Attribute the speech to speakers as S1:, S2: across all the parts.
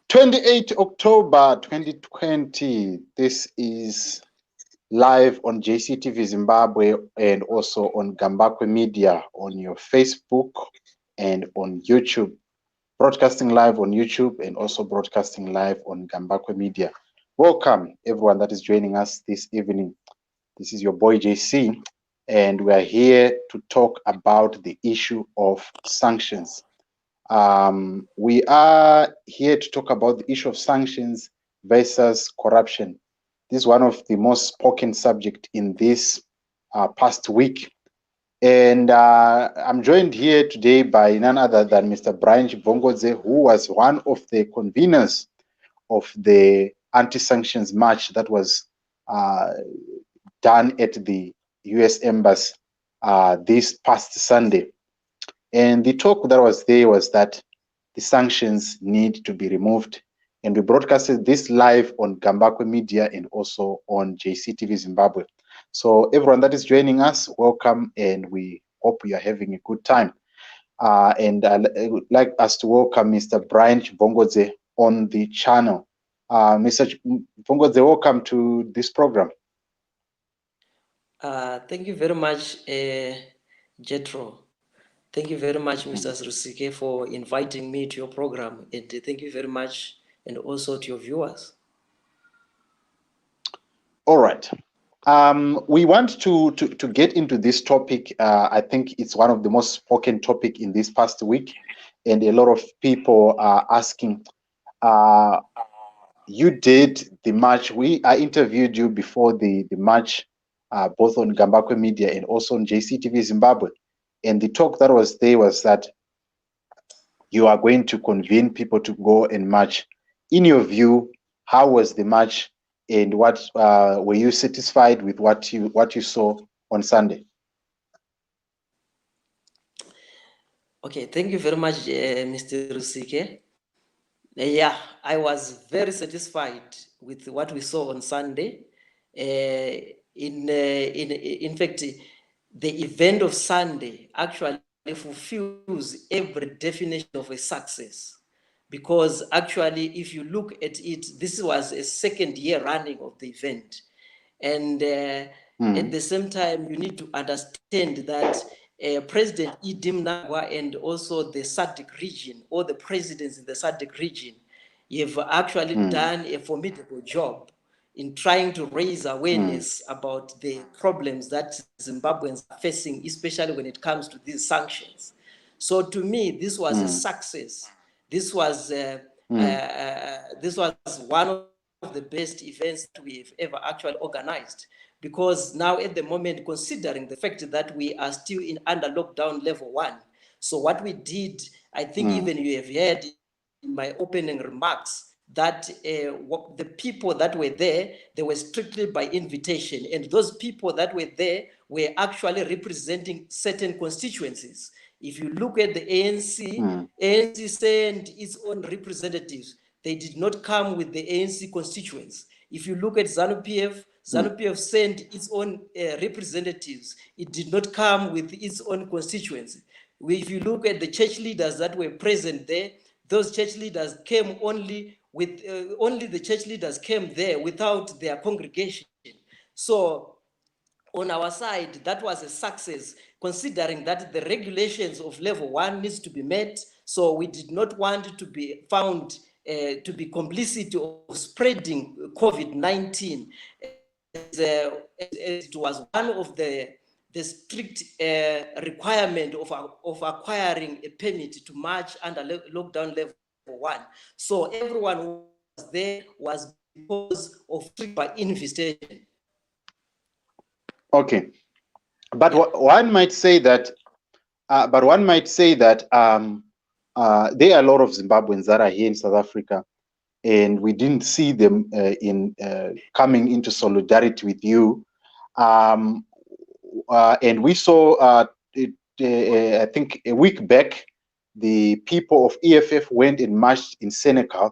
S1: 28 October 2020. This is live on JCTV Zimbabwe and also on Gambakwe Media on your Facebook and on YouTube. Broadcasting live on YouTube and also broadcasting live on Gambakwe Media. Welcome everyone that is joining us this evening. This is your boy JC, and we are here to talk about the issue of sanctions. We are here to talk about the issue of sanctions versus corruption. This is one of the most spoken subject in this past week. And I'm joined here today by none other than Mr. Bongos, who was one of the conveners of the anti-sanctions march that was done at the US Embassy this past Sunday. And the talk that was there was that the sanctions need to be removed. And we broadcasted this live on Gambakwe Media and also on JCTV Zimbabwe. So everyone that is joining us, welcome, and we hope you are having a good time. And I would like us to welcome Mr. Bongos on the channel. Mr. Bongos, welcome to this program.
S2: Thank you very much, Jetro. Thank you very much, Mr. Rusike, for inviting me to your program. And thank you very much, and also to your viewers.
S1: All right. We want to get into this topic. I think it's one of the most spoken topic in this past week. And a lot of people are asking, you did the march. I interviewed you before the march, both on Gambakwe Media and also on JCTV Zimbabwe. And the talk that was there was that you are going to convene people to go and march. In your view, how was the march, and what were you satisfied with what you saw on Sunday?
S2: Okay, thank you very much, Mr. Rusike. Yeah, I was very satisfied with what we saw on Sunday. In fact, the event of Sunday actually fulfills every definition of a success, because actually, if you look at it, this was a second year running of the event. And at the same time, you need to understand that President Idim Nagwa and also the SADC region, or the presidents in the SADC region, have actually done a formidable job in trying to raise awareness about the problems that Zimbabweans are facing, especially when it comes to these sanctions. So to me, this was a success. This was one of the best events that we've ever actually organized, because now at the moment, considering the fact that we are still under lockdown level 1, so what we did, I think even you have heard in my opening remarks, that the people that were there, they were strictly by invitation. And those people that were there were actually representing certain constituencies. If you look at the ANC, ANC sent its own representatives. They did not come with the ANC constituents. If you look at ZANU-PF, ZANU-PF sent its own representatives. It did not come with its own constituents. If you look at the church leaders that were present there, those church leaders came only the church leaders came there without their congregation. So on our side, that was a success, considering that the regulations of level 1 needs to be met. So we did not want to be found to be complicit of spreading COVID-19. It was one of the strict requirement of acquiring a permit to march under lockdown level 1. So everyone who was there was because of strict by invitation.
S1: Okay, but one might say that. There are a lot of Zimbabweans that are here in South Africa, and we didn't see them coming into solidarity with you. And we saw, I think a week back, the people of EFF went and marched in Senegal.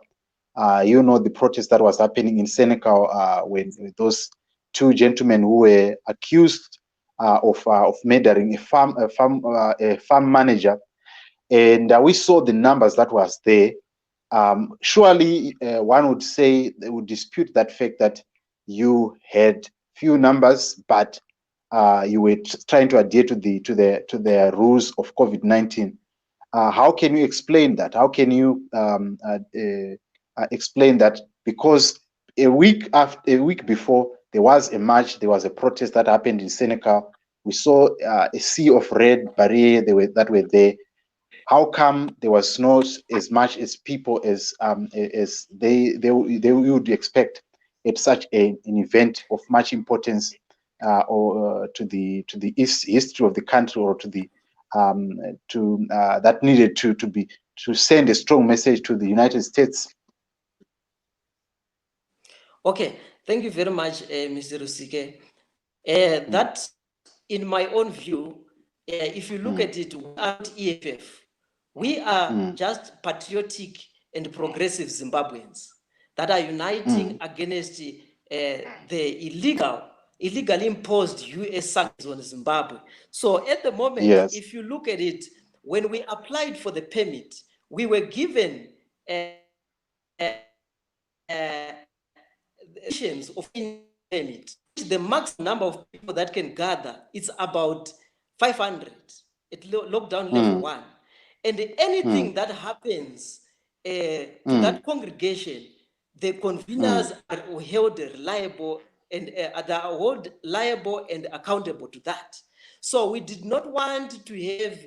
S1: You know, the protest that was happening in Senegal when those two gentlemen who were accused of murdering a farm manager. And we saw the numbers that was there. Surely one would say, they would dispute that fact that you had few numbers, but you were trying to adhere to the rules of COVID-19. How can you explain that? How can you explain that? Because a week before, there was a march, there was a protest that happened in Senegal. We saw a sea of red barrier that were there. How come there was not as much as people as they would expect at such an event of much importance, or to the history of the country, or to the that needed to send a strong message to the United States?
S2: Okay, thank you very much, Mr. Rusike. That, in my own view, if you look at it, we aren't EFF. We are just patriotic and progressive Zimbabweans that are uniting against the illegally imposed US sanctions on Zimbabwe. So at the moment,
S1: Yes.
S2: if you look at it, when we applied for the permit, we were given of permit. The maximum number of people that can gather, it's about 500 at lockdown level 1. And anything that happens to that congregation, the conveners are held liable and they are held liable and accountable to that. So we did not want to have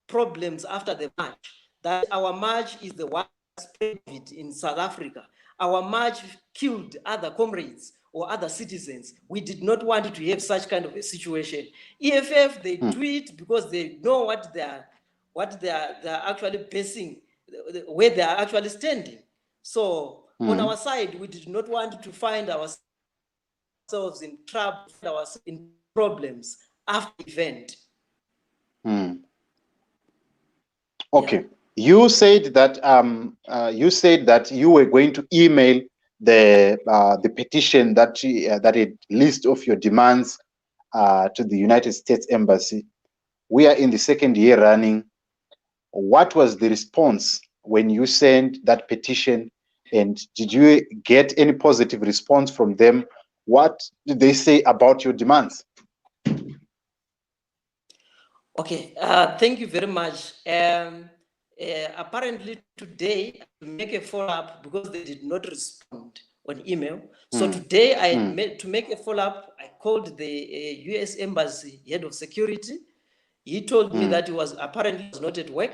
S2: problems after the march. That our march is the one that spread it in South Africa. Our march killed other comrades or other citizens. We did not want to have such kind of a situation. EFF, they do it because they know what they are actually basing, where they are actually standing. So on our side, we did not want to find ourselves in trouble, in problems after the event.
S1: Okay. Yeah. You said that you were going to email the petition that it list of your demands to the United States Embassy. We are in the second year running. What was the response when you sent that petition, and did you get any positive response from them? What did they say about your demands?
S2: Okay, thank you very much. Apparently today, I make a follow-up because they did not respond on email. So today, to make a follow-up, I called the US Embassy head of security. He told me that he was apparently not at work.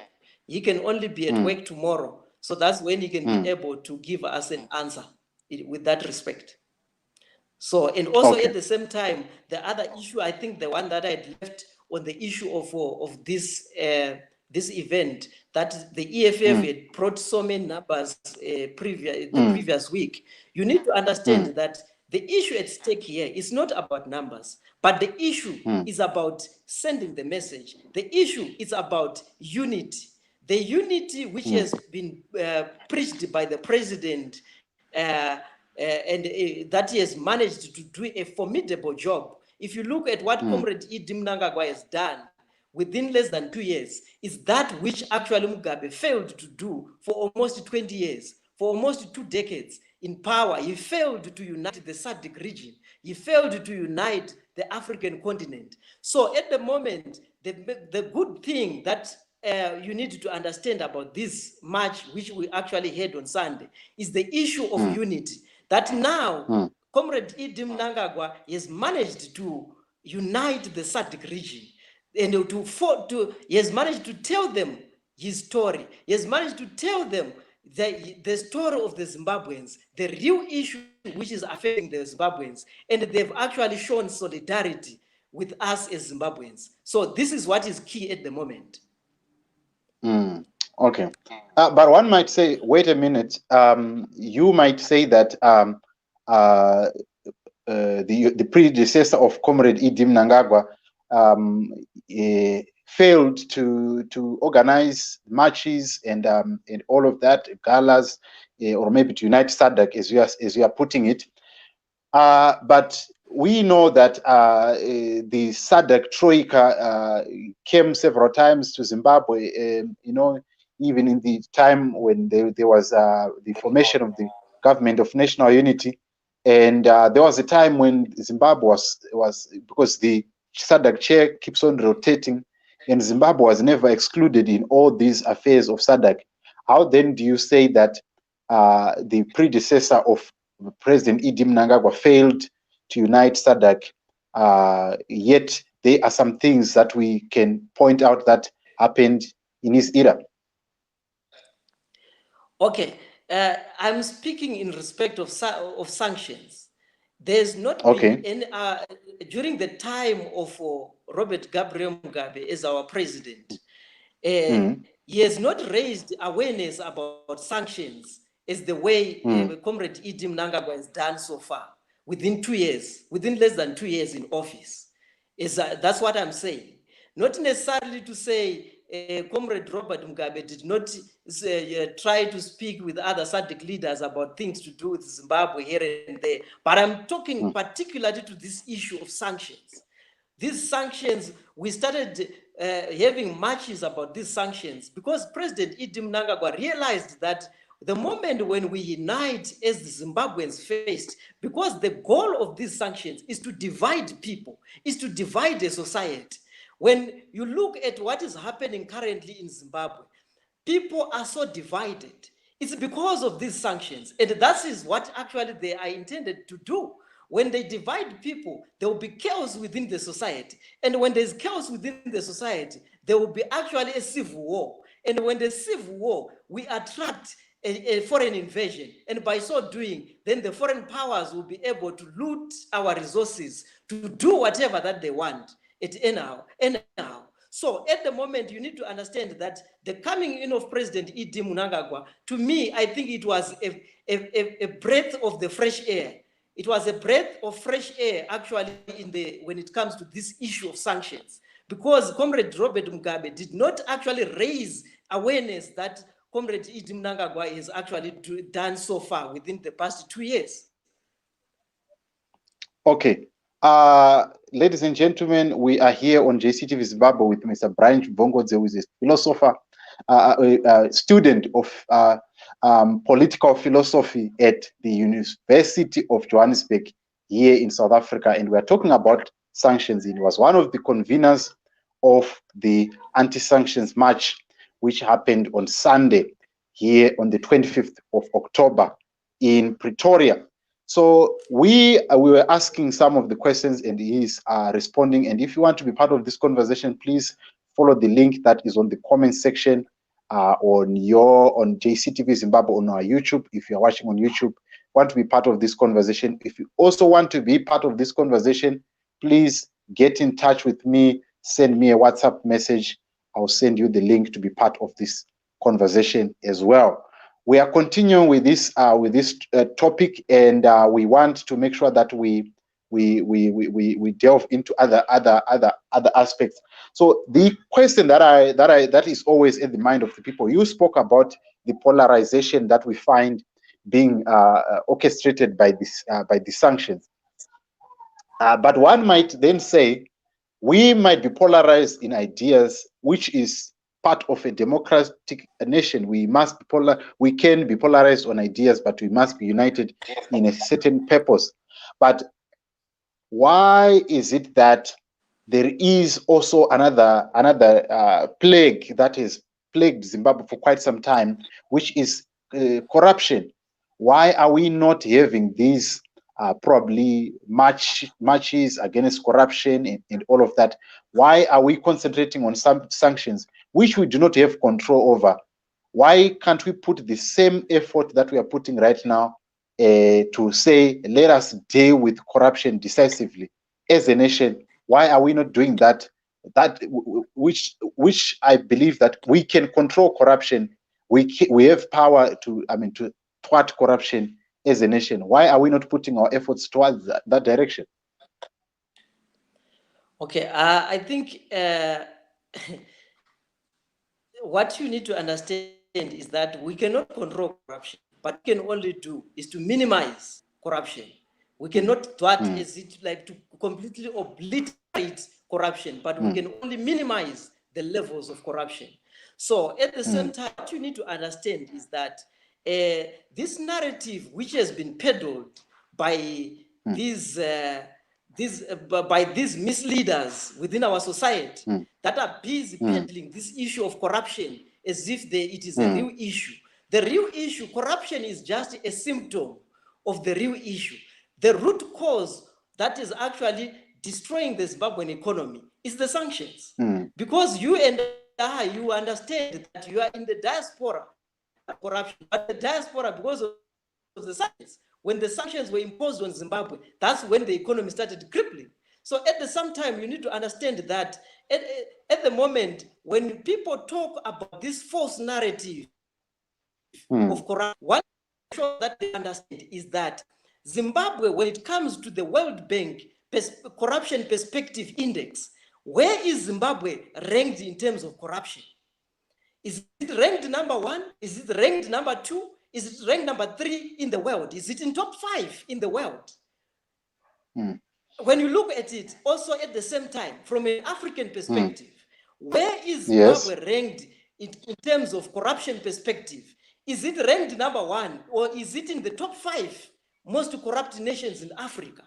S2: He can only be at work tomorrow. So that's when he can be able to give us an answer with that respect. So, and also at the same time, the other issue, I think the one that I had left on the issue of this this event, that the EFF had brought so many numbers the previous week. You need to understand that the issue at stake here is not about numbers, but the issue is about sending the message. The issue is about unity. The unity which has been preached by the president and that he has managed to do a formidable job. If you look at what Comrade Edim Mnangagwa has done within less than 2 years, is that which actually Mugabe failed to do for almost 20 years, for almost 2 decades in power. He failed to unite the SADC region. He failed to unite the African continent. So at the moment, the good thing that you need to understand about this march, which we actually had on Sunday, is the issue of unity. That now, Comrade Edim Mnangagwa has managed to unite the SADC region, and he has managed to tell them his story. He has managed to tell them the story of the Zimbabweans, the real issue which is affecting the Zimbabweans, and they've actually shown solidarity with us as Zimbabweans. So this is what is key at the moment.
S1: Okay, but one might say, wait a minute. You might say that the predecessor of Comrade Edim Mnangagwa failed to organize marches and all of that, galas, or maybe to unite SADC, as you are putting it. But we know that the SADC Troika came several times to Zimbabwe. You know, even in the time when there was the formation of the government of national unity. And there was a time when Zimbabwe was because the SADC chair keeps on rotating, and Zimbabwe was never excluded in all these affairs of SADC. How then do you say that the predecessor of President Idi Mnangagwa failed to unite SADC, yet there are some things that we can point out that happened in his era?
S2: Okay, I'm speaking in respect of sanctions. There's not
S1: Okay.
S2: been any, during the time of Robert Gabriel Mugabe as our president, he has not raised awareness about sanctions as the way Comrade Idi Mnangagwa has done so far within 2 years, within less than 2 years in office. That's what I'm saying. Not necessarily to say Comrade Robert Mugabe did not try to speak with other SADC leaders about things to do with Zimbabwe here and there, but I'm talking particularly to this issue of sanctions. These sanctions, we started having matches about these sanctions because President Idi Mnangagwa realized that the moment when we unite as the Zimbabweans faced, because the goal of these sanctions is to divide people, is to divide a society. When you look at what is happening currently in Zimbabwe, people are so divided. It's because of these sanctions. And that is what actually they are intended to do. When they divide people, there will be chaos within the society. And when there's chaos within the society, there will be actually a civil war. And when there's civil war, we attract a foreign invasion. And by so doing, then the foreign powers will be able to loot our resources to do whatever that they want. Anyhow. So at the moment, you need to understand that the coming in of President Idi Mnangagwa, to me, I think it was a breath of the fresh air. It was a breath of fresh air, actually, when it comes to this issue of sanctions, because Comrade Robert Mugabe did not actually raise awareness that Comrade Idi Mnangagwa has actually done so far within the past 2 years.
S1: Okay. Ladies and gentlemen, we are here on JCTV Zimbabwe with Mr. Brian Bongos, who is a philosopher, a student of political philosophy at the University of Johannesburg here in South Africa. And we are talking about sanctions. He was one of the conveners of the anti-sanctions march, which happened on Sunday here on the 25th of October in Pretoria. So we were asking some of the questions and he's responding. And if you want to be part of this conversation, please follow the link that is on the comment section on JCTV Zimbabwe on our YouTube. If you're watching on YouTube, want to be part of this conversation. If you also want to be part of this conversation, please get in touch with me, send me a WhatsApp message. I'll send you the link to be part of this conversation as well. We are continuing with this topic, and we want to make sure that we delve into other aspects. So the question that is always in the mind of the people, you spoke about the polarization that we find being orchestrated by the sanctions. But one might then say we might be polarized in ideas, which is part of a democratic nation. We can be polarized on ideas, but we must be united in a certain purpose. But why is it that there is also another plague that has plagued Zimbabwe for quite some time, which is corruption? Why are we not having these probably marches against corruption and all of that? Why are we concentrating on some sanctions which we do not have control over? Why can't we put the same effort that we are putting right now to say, let us deal with corruption decisively as a nation? Why are we not doing that? Which I believe that we can control corruption. We have power to thwart corruption as a nation. Why are we not putting our efforts towards that direction?
S2: Okay, I think what you need to understand is that we cannot control corruption, but we can only do is to minimize corruption. We cannot thwart as it like to completely obliterate corruption, but we can only minimize the levels of corruption. So at the same time, what you need to understand is that this narrative, which has been peddled by these misleaders within our society that are busy peddling this issue of corruption as if it is a real issue. The real issue, corruption, is just a symptom of the real issue. The root cause that is actually destroying the Zimbabwean economy is the sanctions. Because you and I, you understand that you are in the diaspora, corruption, but the diaspora, because of the sanctions, when the sanctions were imposed on Zimbabwe, that's when the economy started crippling. So at the same time, you need to understand that at the moment, when people talk about this false narrative of corruption, one thing that they understand is that Zimbabwe, when it comes to the World Bank Corruption Perspective Index, where is Zimbabwe ranked in terms of corruption? Is it ranked number 1? Is it ranked number 2? Is it ranked number 3 in the world? Is it in top 5 in the world? When you look at it, also at the same time, from an African perspective, where is Zimbabwe ranked in terms of corruption perspective? Is it ranked number 1, or is it in the top 5 most corrupt nations in Africa?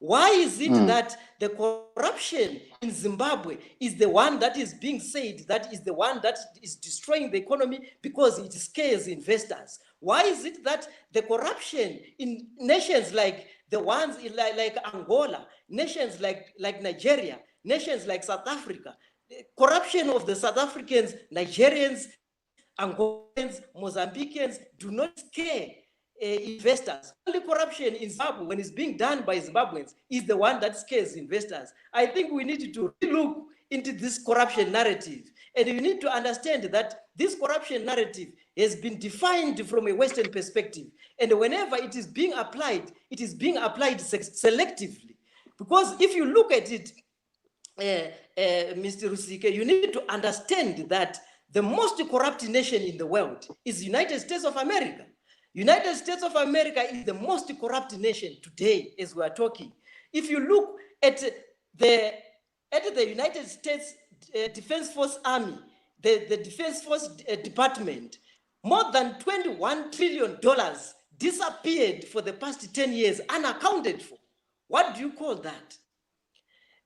S2: Why is it that the corruption in Zimbabwe is the one that is being said that is the one that is destroying the economy because it scares investors? Why is it that the corruption in nations like the ones like Angola, nations like Nigeria, nations like South Africa, the corruption of the South Africans, Nigerians, Angolans, Mozambicans do not scare investors? Only corruption in Zimbabwe, when it's being done by Zimbabweans, is the one that scares investors. I think we need to look into this corruption narrative, and you need to understand that this corruption narrative has been defined from a Western perspective, and whenever it is being applied selectively. Because if you look at it, Mr. Rusike, you need to understand that the most corrupt nation in the world is the United States of America. United States of America is the most corrupt nation today as we are talking. If you look at the United States Defense Force Army, the Defense Force Department, more than $21 trillion disappeared for the past 10 years, unaccounted for. What do you call that?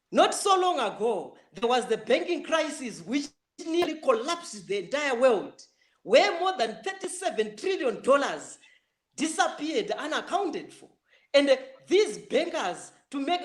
S2: Not so long ago, there was the banking crisis which nearly collapsed the entire world, where more than $37 trillion disappeared unaccounted for. And these bankers, to make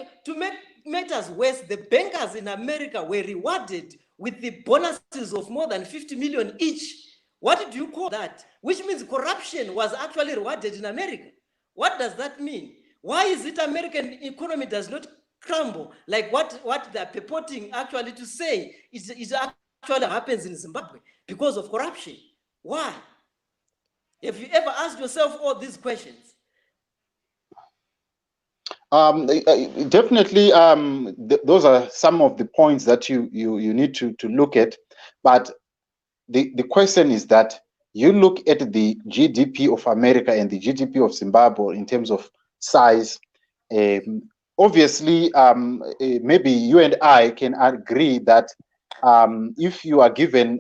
S2: matters worse, the bankers in America were rewarded with the bonuses of more than 50 million each. What do you call that? Which means corruption was actually rewarded in America. What does that mean? Why is it American economy does not crumble like what they're purporting actually to say it actually happens in Zimbabwe? Because of corruption. Why? Have you ever asked yourself all these questions?
S1: Definitely, those are some of the points that you need to look at. But the question is that you look at the GDP of America and the GDP of Zimbabwe in terms of size. Obviously, maybe you and I can agree that if you are given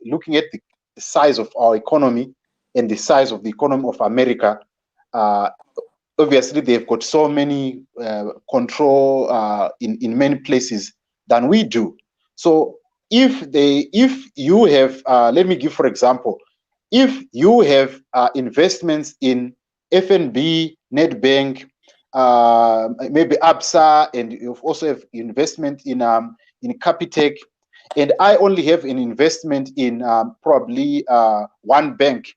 S1: looking at the size of our economy and the size of the economy of America, obviously they've got so many control in many places than we do. So if you have, let me give for example, if you have investments in FNB, Nedbank, maybe ABSA, and you also have investment in Capitec, and I only have an investment in probably one bank,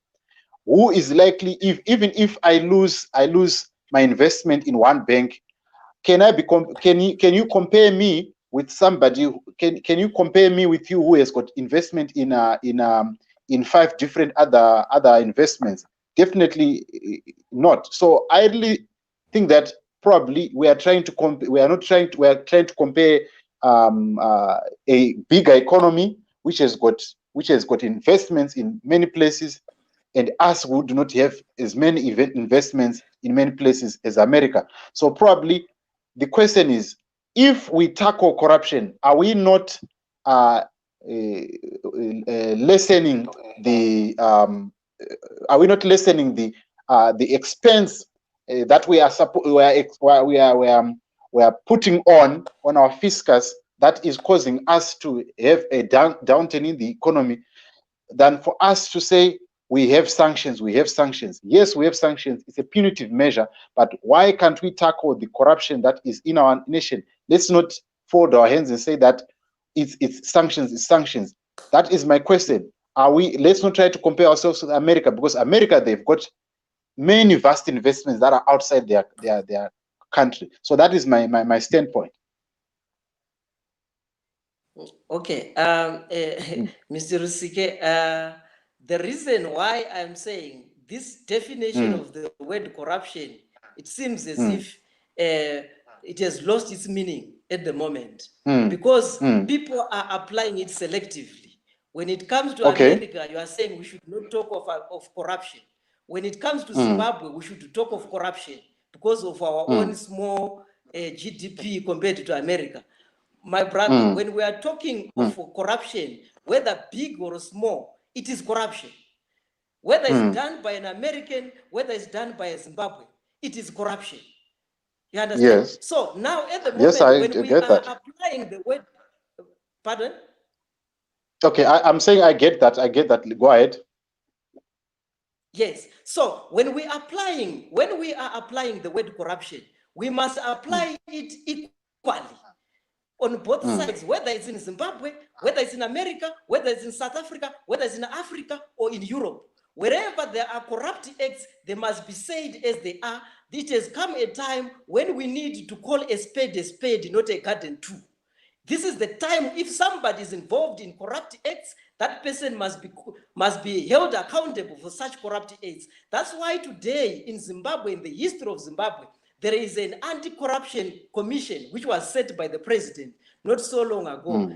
S1: who is likely, even if I lose my investment in one bank, can you compare me with somebody? Can you compare me with you who has got investment in 5 different other investments? Definitely not. So I really think that probably we are trying to we are trying to compare a bigger economy which has got investments in many places, and us who do not have as many investments in many places as America. So probably the question is, if we tackle corruption, are we not lessening the are we not lessening the expense that we are putting on our fiscus, that is causing us to have a downturn in the economy, than for us to say we have sanctions, we have sanctions. Yes, we have sanctions. It's a punitive measure, but why can't we tackle the corruption that is in our nation? Let's not fold our hands and say that it's sanctions, it's sanctions. That is my question. Let's not try to compare ourselves with America, because America, they've got many vast investments that are outside their country. So that is my standpoint.
S2: Okay, Mr. Rusike, the reason why I'm saying this definition of the word corruption, it seems as if it has lost its meaning at the moment, because people are applying it selectively. When it comes to America, you are saying we should not talk of corruption. When it comes to Zimbabwe, we should talk of corruption because of our own small GDP compared to America. My brother, when we are talking of corruption, whether big or small, it is corruption. Whether it's done by an American, whether it's done by a Zimbabwe, it is corruption. You understand?
S1: Yes.
S2: So now at the moment, when we are applying the word, pardon?
S1: Okay, I'm saying I get that. I get that. Go ahead.
S2: Yes. So when we are applying the word corruption, we must apply it equally on both sides, whether it's in Zimbabwe, whether it's in America, whether it's in South Africa, whether it's in Africa or in Europe. Wherever there are corrupt acts, they must be said as they are. It has come a time when we need to call a spade, not a garden tool. This is the time, if somebody is involved in corrupt acts, that person must be held accountable for such corrupt acts. That's why today in Zimbabwe, in the history of Zimbabwe, there is an anti-corruption commission which was set by the president not so long ago.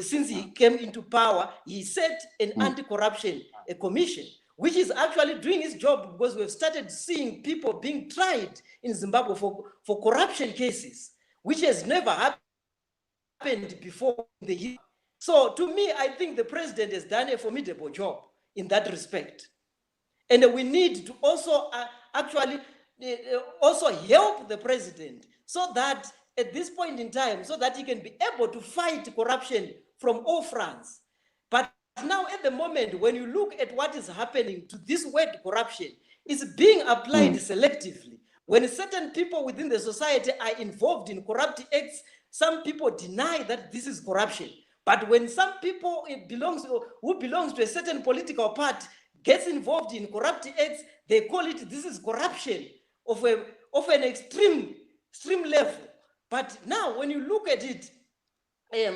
S2: Since he came into power, he set an anti-corruption commission, which is actually doing its job, because we've started seeing people being tried in Zimbabwe for corruption cases, which has never happened before in the history. So to me, I think the president has done a formidable job in that respect. And we need to also also help the president, so that at this point in time, so that he can be able to fight corruption from all fronts. But now at the moment, when you look at what is happening to this word corruption, it's being applied selectively. When certain people within the society are involved in corrupt acts, some people deny that this is corruption. But when some people who belongs to a certain political party gets involved in corrupt acts, they call it, this is corruption of an extreme level. But now when you look at it,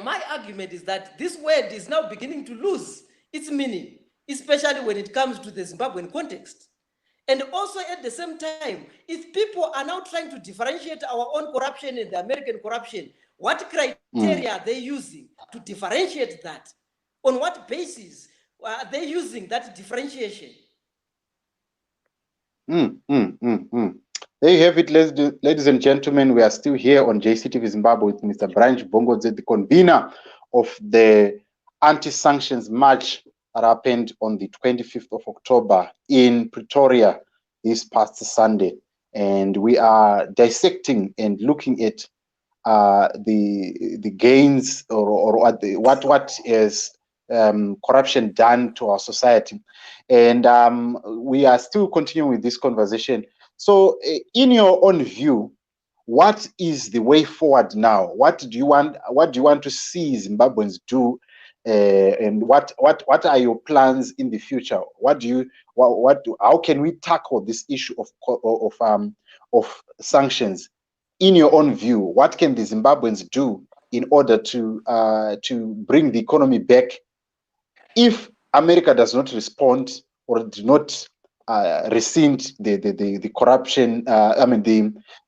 S2: my argument is that this word is now beginning to lose its meaning, especially when it comes to the Zimbabwean context. And also at the same time, if people are now trying to differentiate our own corruption and the American corruption, what criteria are they using to differentiate that? On what basis are they using that differentiation?
S1: There you have it, ladies and gentlemen. We are still here on JCTV Zimbabwe with Mr. Branch Bongos, the convener of the anti-sanctions march that happened on the 25th of October in Pretoria this past Sunday. And we are dissecting and looking at the gains or what is corruption done to our society. And we are still continuing with this conversation. So in your own view, what is the way forward now? What do you want to see Zimbabweans do, and what are your plans in the future? How can we tackle this issue of sanctions? In your own view, what can the Zimbabweans do in order to bring the economy back if America does not respond or do not rescind the corruption,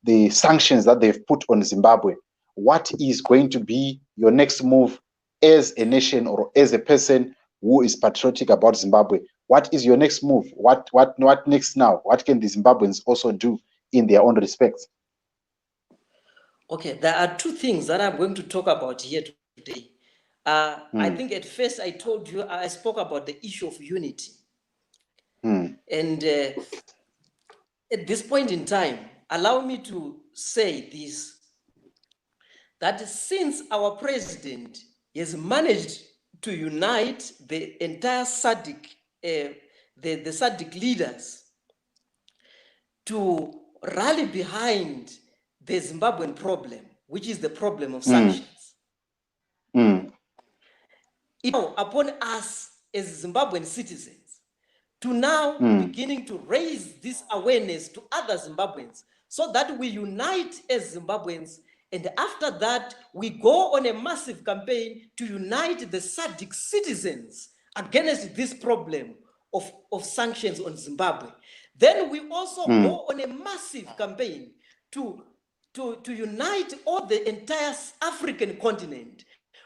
S1: the sanctions that they've put on Zimbabwe? What is going to be your next move as a nation or as a person who is patriotic about Zimbabwe? What is your next move? What next now? What can the Zimbabweans also do in their own respects?
S2: Okay, there are two things that I'm going to talk about here today. I think at first I told you, I spoke about the issue of unity. And at this point in time, allow me to say this, that since our president has managed to unite the entire SADC, the SADC leaders to rally behind the Zimbabwean problem, which is the problem of sanctions. It's now upon us as Zimbabwean citizens to now beginning to raise this awareness to other Zimbabweans so that we unite as Zimbabweans, and after that we go on a massive campaign to unite the SADC citizens against this problem of sanctions on Zimbabwe. Then we also go on a massive campaign to unite all the entire African continent.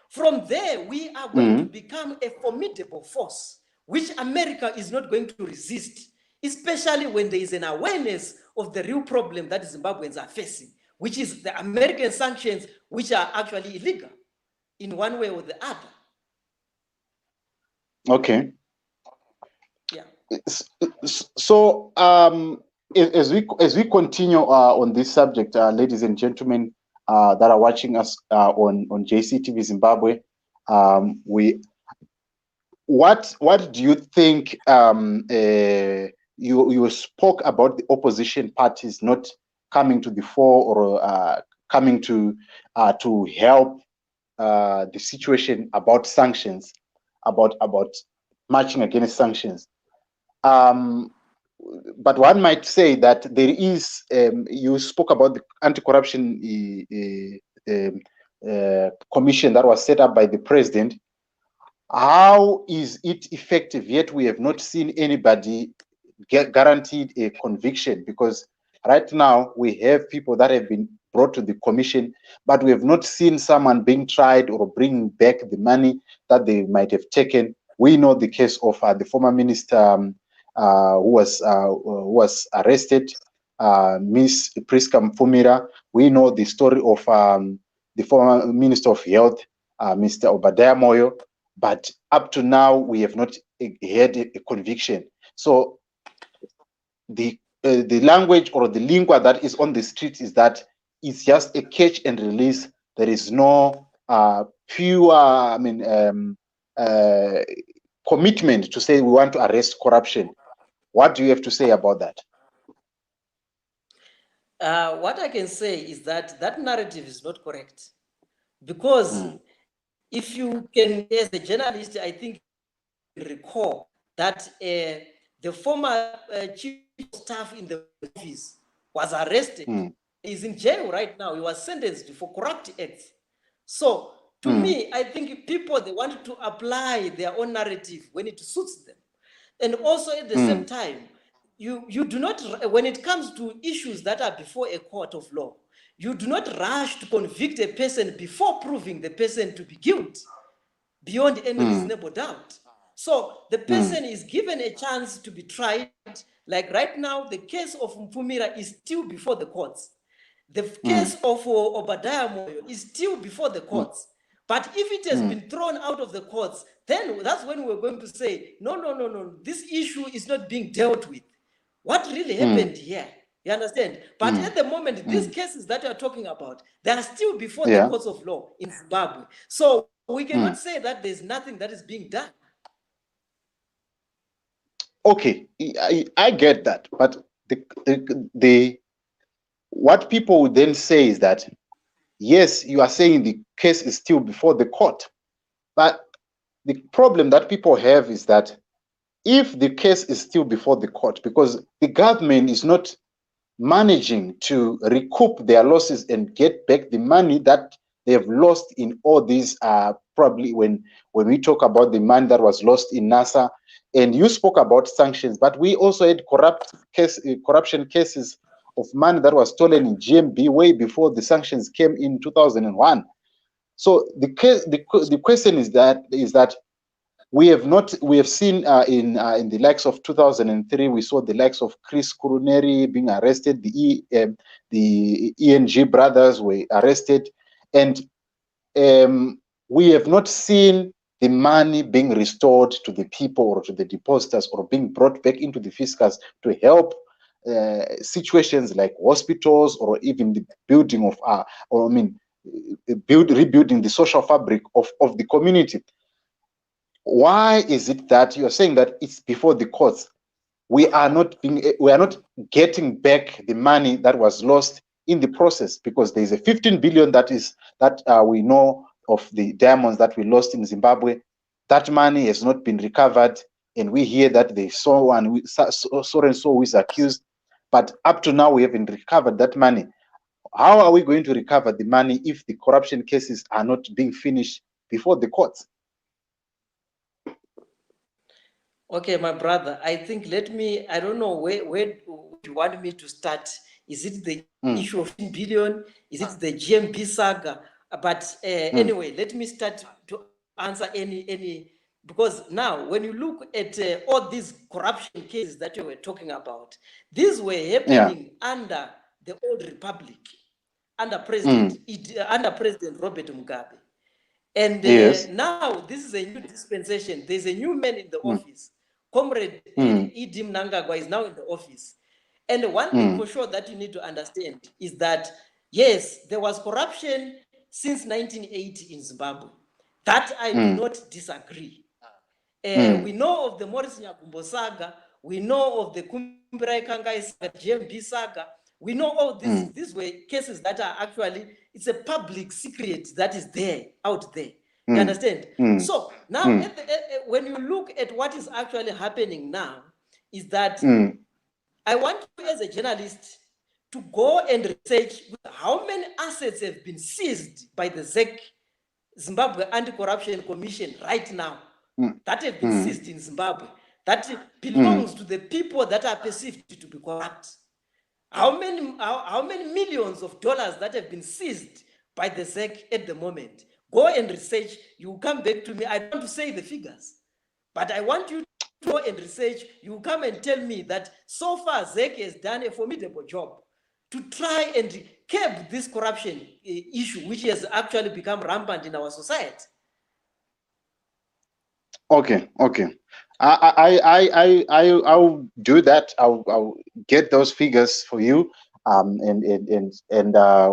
S2: From there, we are going to become a formidable force, which America is not going to resist, especially when there is an awareness of the real problem that Zimbabweans are facing, which is the American sanctions, which are actually illegal in one way or the other.
S1: Okay.
S2: Yeah.
S1: So as we continue on this subject, ladies and gentlemen that are watching us on JCTV Zimbabwe, what do you think? You spoke about the opposition parties not coming to the fore or coming to help the situation about sanctions, about marching against sanctions. But one might say that there is, you spoke about the anti-corruption commission that was set up by the president. How is it effective? Yet we have not seen anybody guaranteed a conviction, because right now we have people that have been brought to the commission, but we have not seen someone being tried or bringing back the money that they might have taken. We know the case of the former minister who was arrested, Miss Priska Mfumira. We know the story of the former Minister of Health, Mr. Obadiah Moyo, but up to now we have not had a conviction. So the language or the lingua that is on the streets is that it's just a catch and release. There is no pure, commitment to say we want to arrest corruption. What do you have to say about that?
S2: What I can say is that that narrative is not correct, because if you can, as a journalist, I think recall that the former chief of staff in the office was arrested. He's in jail right now. He was sentenced for corrupt acts. So to me, I think people, they want to apply their own narrative when it suits them. And also at the same time, you do not, when it comes to issues that are before a court of law, you do not rush to convict a person before proving the person to be guilty beyond any reasonable doubt. So the person is given a chance to be tried. Like right now, the case of Mfumira is still before the courts. The case of Obadiah Moyo is still before the courts. But if it has been thrown out of the courts, then that's when we're going to say, no, this issue is not being dealt with. What really happened here? You understand? But at the moment, these cases that you're talking about, they are still before the courts of law in Zimbabwe. So we cannot say that there's nothing that is being done.
S1: Okay, I get that. But what people would then say is that, yes, you are saying the case is still before the court. But the problem that people have is that if the case is still before the court, because the government is not managing to recoup their losses and get back the money that they have lost in all these, probably when we talk about the money that was lost in NASA, and you spoke about sanctions, but we also had corruption cases of money that was stolen in GMB way before the sanctions came in 2001. So the question is that we have seen in the likes of 2003, we saw the likes of Chris Kuruneri being arrested, the ENG brothers were arrested, and we have not seen the money being restored to the people or to the depositors or being brought back into the fiscus to help situations like hospitals or even the building of rebuilding the social fabric of the community. Why is it that you're saying that it's before the courts? We are not getting back the money that was lost in the process, because there's a 15 billion that we know of the diamonds that we lost in Zimbabwe. That money has not been recovered, and we hear that they saw one so and so who is accused, but up to now we haven't recovered that money. How are we going to recover the money if the corruption cases are not being finished before the courts?
S2: Okay, my brother, I think I don't know where you want me to start. Is it the issue of 10 billion? Is it the GMB saga? But anyway, let me start to answer any, because now when you look at all these corruption cases that you were talking about, these were happening under the old republic, under President Robert Mugabe. And now this is a new dispensation. There's a new man in the office. Comrade Idi Mnangagwa is now in the office. And one thing for sure that you need to understand is that, yes, there was corruption since 1980 in Zimbabwe. That I do not disagree. We know of the Morris Nyakumbo saga. We know of the Kumbirai Kangai saga, GMB saga. We know all this. These were cases that are actually, it's a public secret that is there, out there. You understand? So now, when you look at what is actually happening now, is that I want you as a journalist to go and research how many assets have been seized by the ZEC, Zimbabwe AntiCorruption Commission, right now, that have been seized in Zimbabwe, that belongs to the people that are perceived to be corrupt. How many millions of dollars that have been seized by the ZEC at the moment? Go and research. You come back to me. I don't want to say the figures, but I want you to go and research. You come and tell me that so far ZEC has done a formidable job to try and curb this corruption issue, which has actually become rampant in our society.
S1: Okay. I'll do that. I'll get those figures for you, and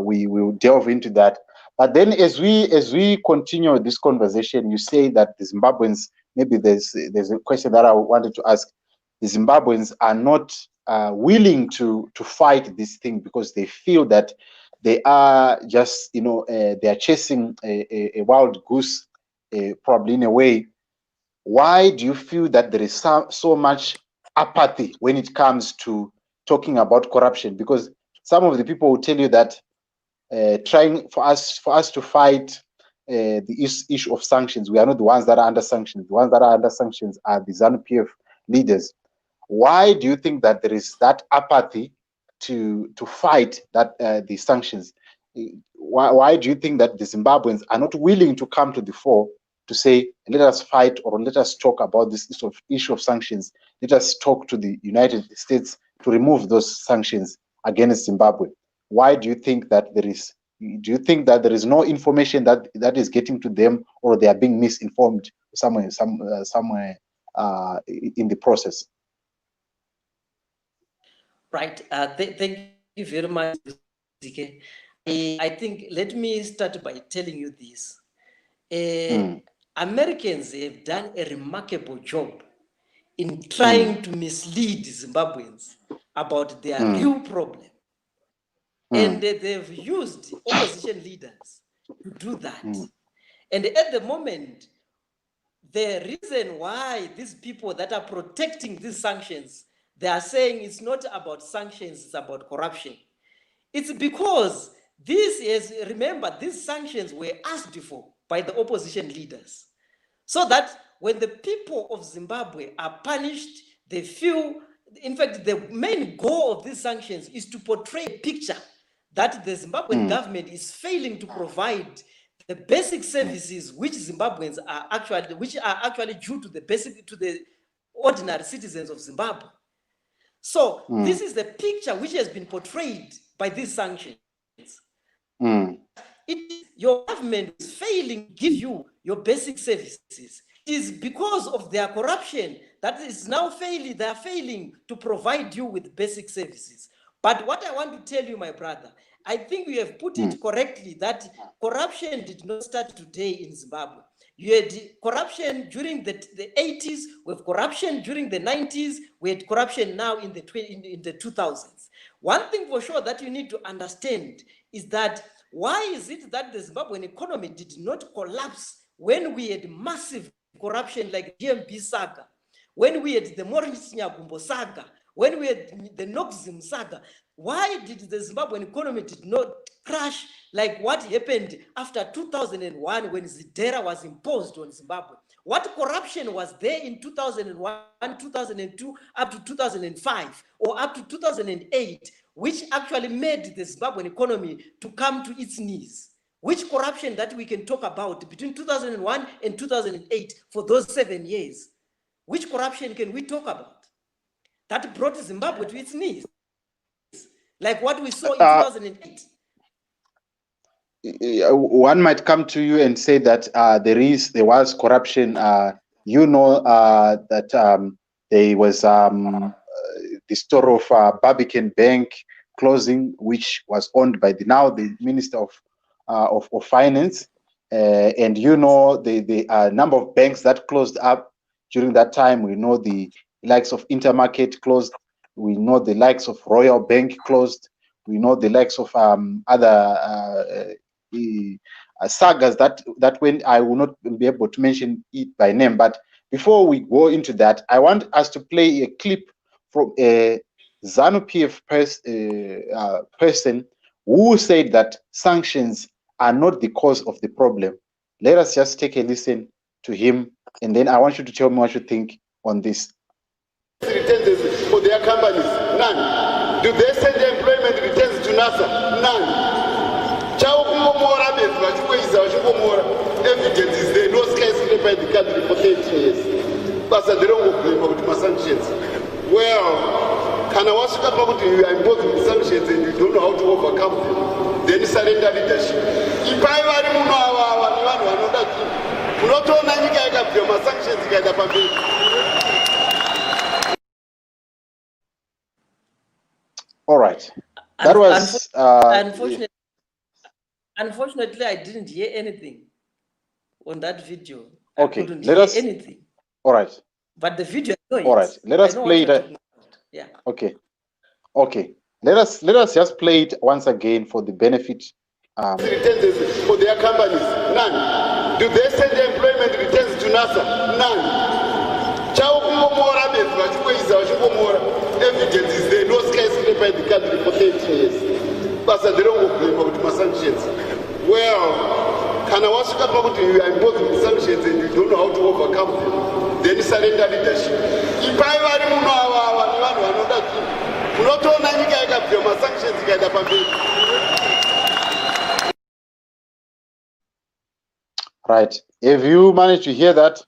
S1: we will delve into that. But then, as we continue this conversation, you say that the Zimbabweans, maybe there's a question that I wanted to ask. The Zimbabweans are not willing to fight this thing because they feel that they are just, they are chasing a wild goose, probably in a way. Why do you feel that there is so much apathy when it comes to talking about corruption? Because some of the people will tell you that trying for us to fight the issue of sanctions, we are not the ones that are under sanctions. The ones that are under sanctions are the ZANU-PF leaders. Why do you think that there is that apathy to fight that the sanctions? Why do you think that the Zimbabweans are not willing to come to the fore to say, let us fight, or let us talk about this issue of sanctions? Let us talk to the United States to remove those sanctions against Zimbabwe. Why do you think that there is? Do you think that there is no information that is getting to them, or they are being misinformed somewhere in the process?
S2: Right. Thank you very much. I think let me start by telling you this. Americans have done a remarkable job in trying to mislead Zimbabweans about their real problem. And they've used opposition leaders to do that. And at the moment, the reason why these people that are protecting these sanctions, they are saying it's not about sanctions, it's about corruption. It's because remember, these sanctions were asked for by the opposition leaders. So that when the people of Zimbabwe are punished, they feel, in fact, the main goal of these sanctions is to portray a picture that the Zimbabwean government is failing to provide the basic services which Zimbabweans are actually due to the ordinary citizens of Zimbabwe. So this is the picture which has been portrayed by these sanctions. your government is failing to give you your basic services. It is because of their corruption that is now failing. They are failing to provide you with basic services. But what I want to tell you, my brother, I think you have put it correctly that corruption did not start today in Zimbabwe. You had corruption during the 80s, we have corruption during the 90s, we had corruption now in the 2000s. One thing for sure that you need to understand is that why is it that the Zimbabwean economy did not collapse when we had massive corruption like GMB saga, when we had the Maurice Nyagumbo saga, when we had the Noxim saga? Why did the Zimbabwean economy did not crash like what happened after 2001 when Zidera was imposed on Zimbabwe? What corruption was there in 2001, 2002, up to 2005, or up to 2008, which actually made the Zimbabwean economy to come to its knees? Which corruption that we can talk about between 2001 and 2008 for those 7 years? Which corruption can we talk about that brought Zimbabwe to its knees? Like what we saw in 2008.
S1: One might come to you and say that there was corruption. You know that there was the story of Barbican Bank closing, which was owned by the Minister of Finance, and you know the number of banks that closed up during that time. We know the likes of Intermarket closed. We know the likes of Royal Bank closed. We know the likes of other sagas that went. I will not be able to mention it by name. But before we go into that, I want us to play a clip from a ZANU-PF person who said that sanctions are not the cause of the problem. Let us just take a listen to him, and then I want you to tell me what you think on this.
S3: Returns for their companies? None. Do they send employment returns to NASA? None. Evidence is there, no skyscraper in the country for 30 years. But they don't blame about my sanctions. Well, can I watch about you are imposing sanctions and you don't know how to overcome them? Then surrender leadership. If I were not sanctions,
S1: all right. That was
S2: unfortunately, I didn't hear anything on that video.
S1: Okay,
S2: I couldn't hear anything.
S1: All right.
S2: But the video, I know
S1: all right. Let us play that.
S2: Yeah.
S1: Okay. Okay. Let us just play it once again for the benefit.
S3: Returns for their companies? None. Do they send employment returns to NASA? None. Evidence is there, no skyscraper in the country for 30 years. But they don't blame about my sanctions. Well, can I watch about you are imposing sanctions and you don't know how to overcome them? Then surrender leadership. If I were
S1: right. Have you managed to hear that?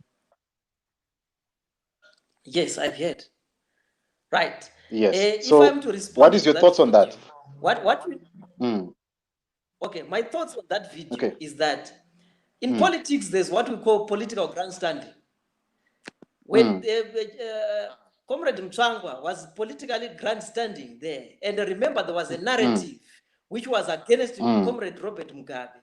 S2: Yes, I've heard. Right.
S1: Yes.
S2: So, if I'm to respond,
S1: what is your thoughts on that?
S2: Okay, my thoughts on that video is that in politics, there's what we call political grandstanding. When Comrade Mtswangwa was politically grandstanding there, and remember there was a narrative which was against Comrade Robert Mugabe,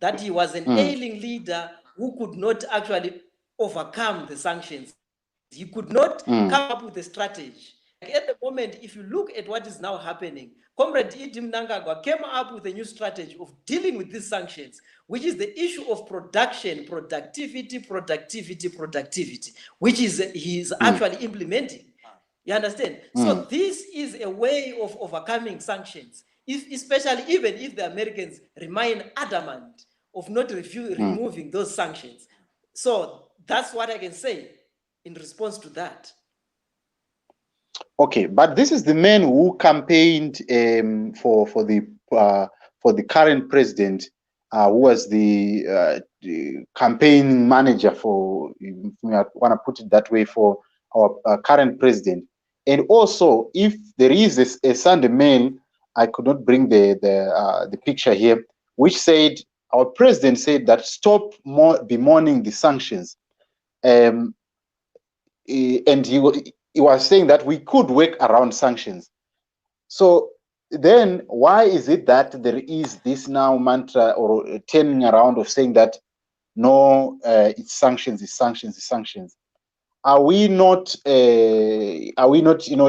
S2: that he was an ailing leader who could not actually overcome the sanctions. He could not come up with a strategy. At the moment, if you look at what is now happening, Comrade Idi Mnangagwa came up with a new strategy of dealing with these sanctions, which is the issue of production, productivity, which he's actually implementing. You understand? So this is a way of overcoming sanctions, especially even if the Americans remain adamant of not removing those sanctions. So that's what I can say in response to that.
S1: Okay, but this is the man who campaigned for the current president, who was the campaign manager for, if we want to put it that way, for our current president. And also, if there is a Sunday Mail, I could not bring the picture here, which said our president said that stop bemoaning the sanctions. And he was saying that we could work around sanctions. So then why is it that there is this now mantra or turning around of saying that no, it's sanctions, it's sanctions, it's sanctions? Are we not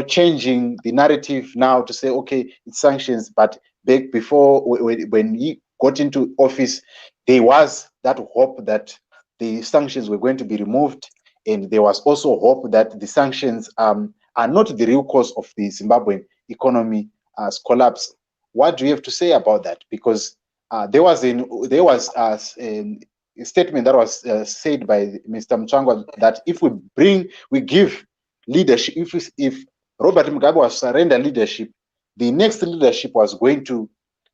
S1: changing the narrative now to say, okay, it's sanctions, but back before when he got into office, there was that hope that the sanctions were going to be removed, and there was also hope that the sanctions are not the real cause of the Zimbabwean economy collapse. What do you have to say about that? Because there was a statement that was said by Mr. Mchangwa that if we give leadership, if Robert Mugabe was surrender leadership, the next leadership was going to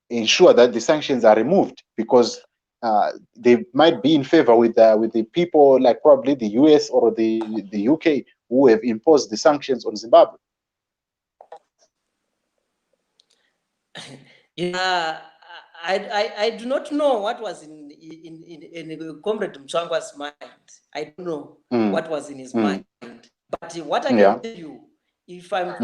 S1: ensure that the sanctions are removed, because they might be in favor with the people like probably the US or the UK who have imposed the sanctions on Zimbabwe.
S2: Yeah, I do not know what was in Comrade Mchangwa's mind. I don't know what was in his mind. But what I can tell you, if I'm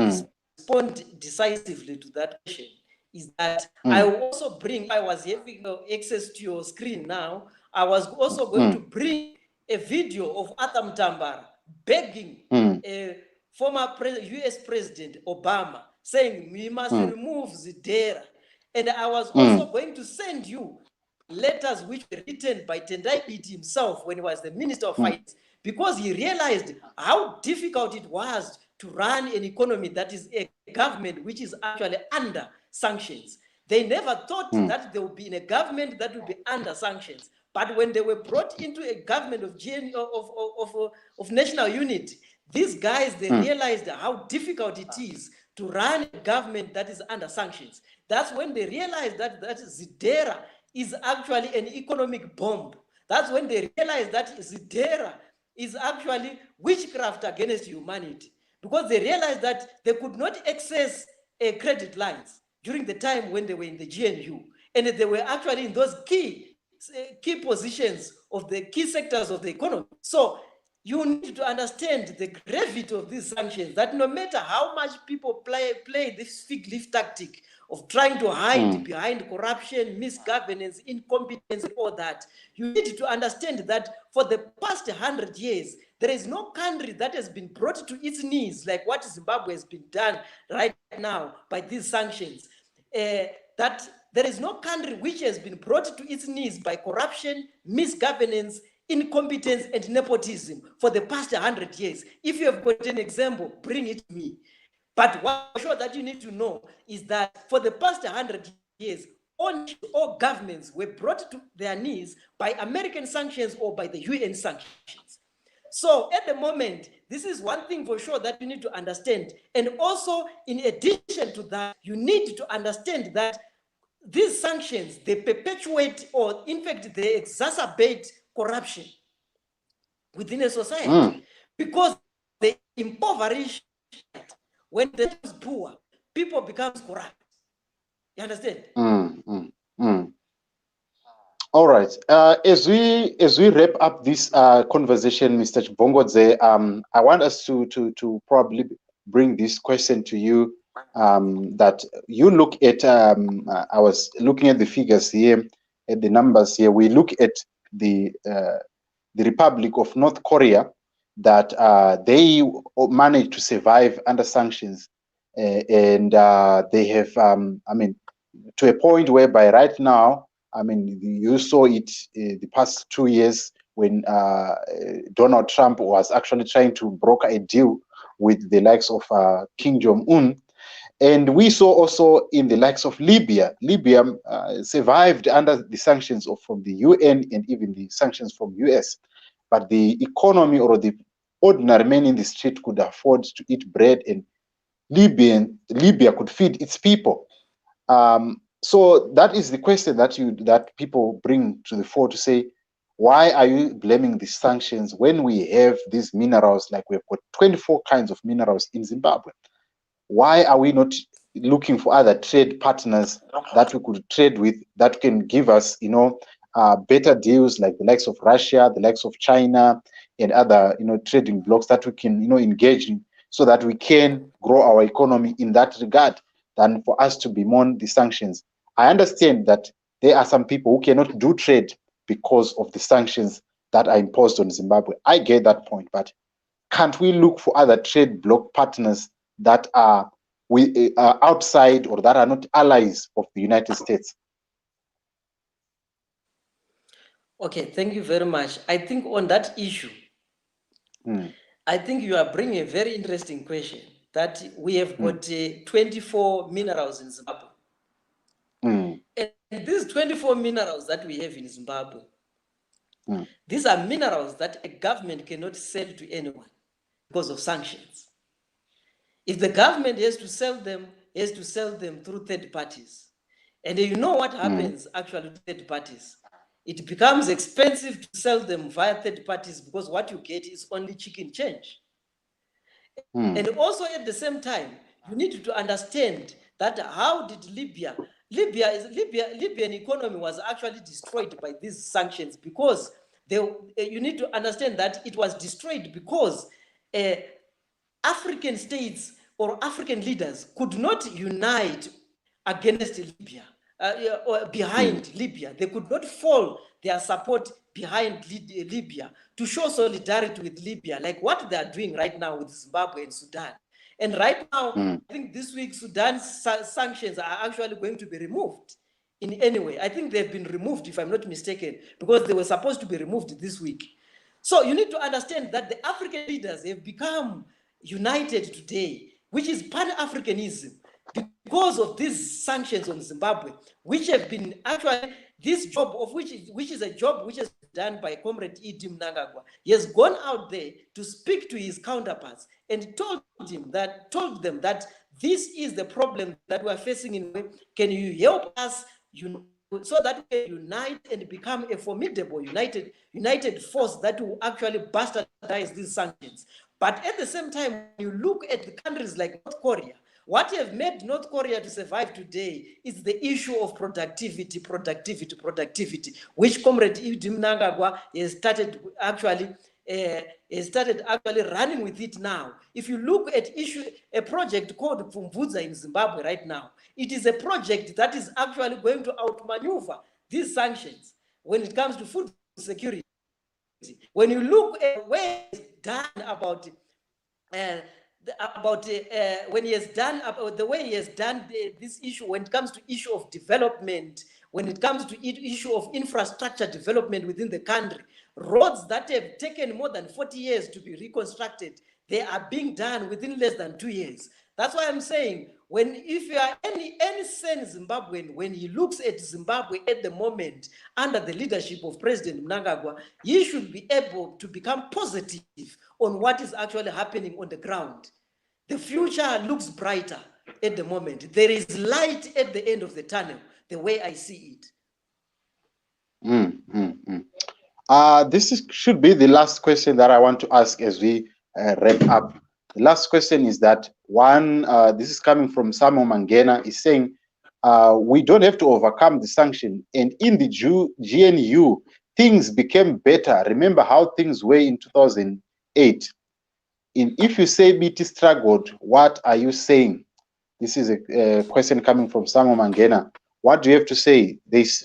S2: respond decisively to that question, is that I will also bring, I was having access to your screen now, I was also going to bring a video of Atam Tambara begging former US President Obama, saying we must remove Zidera. And I was also going to send you letters which were written by Tendai Biti himself when he was the Minister of Finance, because he realized how difficult it was to run an economy that is a government which is actually under sanctions. They never thought that they would be in a government that would be under sanctions. But when they were brought into a government of national unity, these guys, they realized how difficult it is to run a government that is under sanctions. That's when they realized that Zidera is actually an economic bomb. That's when they realized that Zidera is actually witchcraft against humanity, because they realized that they could not access credit lines during the time when they were in the GNU, and they were actually in those key positions of the key sectors of the economy. So you need to understand the gravity of these sanctions, that no matter how much people play this fig leaf tactic of trying to hide behind corruption, misgovernance, incompetence, and all that, you need to understand that for the past 100 years, there is no country that has been brought to its knees like what Zimbabwe has been done right now by these sanctions. That there is no country which has been brought to its knees by corruption, misgovernance, incompetence, and nepotism for the past 100 years. If you have got an example, bring it to me. But what I'm sure that you need to know is that for the past 100 years, all governments were brought to their knees by American sanctions or by the UN sanctions. So at the moment, this is one thing for sure that you need to understand. And also, in addition to that, you need to understand that these sanctions, they perpetuate, or in fact, they exacerbate corruption within a society, because they impoverish. When the is poor, people become corrupt. You understand?
S1: All right. As we wrap up this conversation, Mr. Bongos, I want us to probably bring this question to you. That you look at. I was looking at the figures here, at the numbers here. We look at the Republic of North Korea, that they managed to survive under sanctions, and they have, I mean, to a point whereby right now, I mean, you saw it the past 2 years when Donald Trump was actually trying to broker a deal with the likes of Kim Jong-un. And we saw also in the likes of Libya. Libya survived under the sanctions from the UN and even the sanctions from US. But the economy or the ordinary man in the street could afford to eat bread, and Libya could feed its people. So that is the question that people bring to the fore, to say, why are you blaming the sanctions when we have these minerals? Like, we've got 24 kinds of minerals in Zimbabwe. Why are we not looking for other trade partners that we could trade with, that can give us, better deals like the likes of Russia, the likes of China, and other trading blocs that we can engage in, so that we can grow our economy in that regard, than for us to bemoan the sanctions. I understand that there are some people who cannot do trade because of the sanctions that are imposed on Zimbabwe. I get that point, but can't we look for other trade bloc partners that are outside or that are not allies of the United States?
S2: Okay, thank you very much. I think on that issue, I think you are bringing a very interesting question, that we have got 24 minerals in Zimbabwe. And these 24 minerals that we have in Zimbabwe, these are minerals that a government cannot sell to anyone because of sanctions. If the government has to sell them, it has to sell them through third parties. And you know what happens actually to third parties? It becomes expensive to sell them via third parties, because what you get is only chicken change. And also at the same time, you need to understand that how did Libyan economy was actually destroyed by these sanctions, because you need to understand that it was destroyed because African states or African leaders could not unite against Libya, or behind Libya. They could not fall their support behind Libya to show solidarity with Libya, like what they are doing right now with Zimbabwe and Sudan. And right now, I think this week, Sudan's sanctions are actually going to be removed in any way. I think they've been removed, if I'm not mistaken, because they were supposed to be removed this week. So you need to understand that the African leaders have become united today, which is Pan-Africanism, because of these sanctions on Zimbabwe, which have been actually, this job of which is a job which is done by Comrade E.D. Mnangagwa. He has gone out there to speak to his counterparts and told them that this is the problem that we are facing in. Can you help us so that we can unite and become a formidable united force that will actually bastardize these sanctions? But at the same time, you look at the countries like North Korea. What have made North Korea to survive today is the issue of productivity, which Comrade E.D. Mnangagwa has started actually running with it now. If you look at a project called Pfumvudza in Zimbabwe right now, it is a project that is actually going to outmaneuver these sanctions when it comes to food security. When you look at where it's done about when he has done about the way he has done this issue, when it comes to issue of development, when it comes to issue of infrastructure development within the country, roads that have taken more than 40 years to be reconstructed, they are being done within less than 2 years. That's why I'm saying, if you are any sane Zimbabwean, when he looks at Zimbabwe at the moment under the leadership of President Mnangagwa, he should be able to become positive on what is actually happening on the ground. The future looks brighter at the moment. There is light at the end of the tunnel, the way I see
S1: it. This should be the last question that I want to ask as we wrap up. The last question is that this is coming from Samo Mangena, is saying, we don't have to overcome the sanction. And in the GNU, things became better. Remember how things were in 2008. If you say BT struggled, what are you saying? This is a question coming from Samo Mangena. What do you have to say?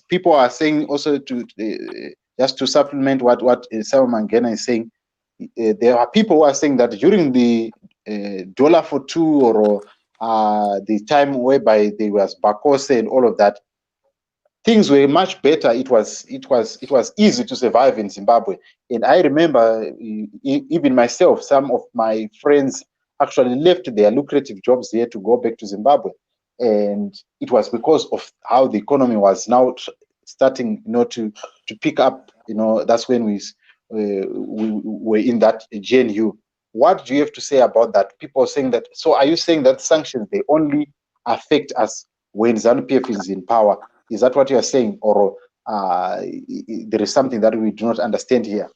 S1: People are saying also just to supplement what Samo Mangena is saying, there are people who are saying that during the dollar for two or the time whereby there was Bakose and all of that, things were much better. It was easy to survive in Zimbabwe. And I remember even myself, some of my friends actually left their lucrative jobs here to go back to Zimbabwe. And it was because of how the economy was now starting, to pick up. That's when we were in that GNU. What do you have to say about that? People are saying that. So are you saying that sanctions, they only affect us when ZANU-PF is in power? Is that what you are saying, or there is something that we do not understand here?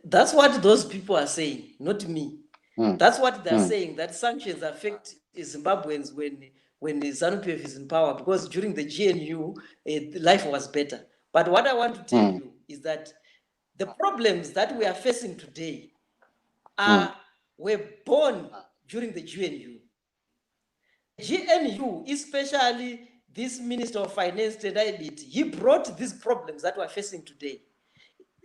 S2: That's what those people are saying, not me. That's what they're saying, that sanctions affect Zimbabweans when the ZANU-PF is in power, because during the GNU, life was better. But what I want to tell you is that the problems that we are facing today were born during the GNU. GNU, especially this Minister of Finance, he brought these problems that we're facing today.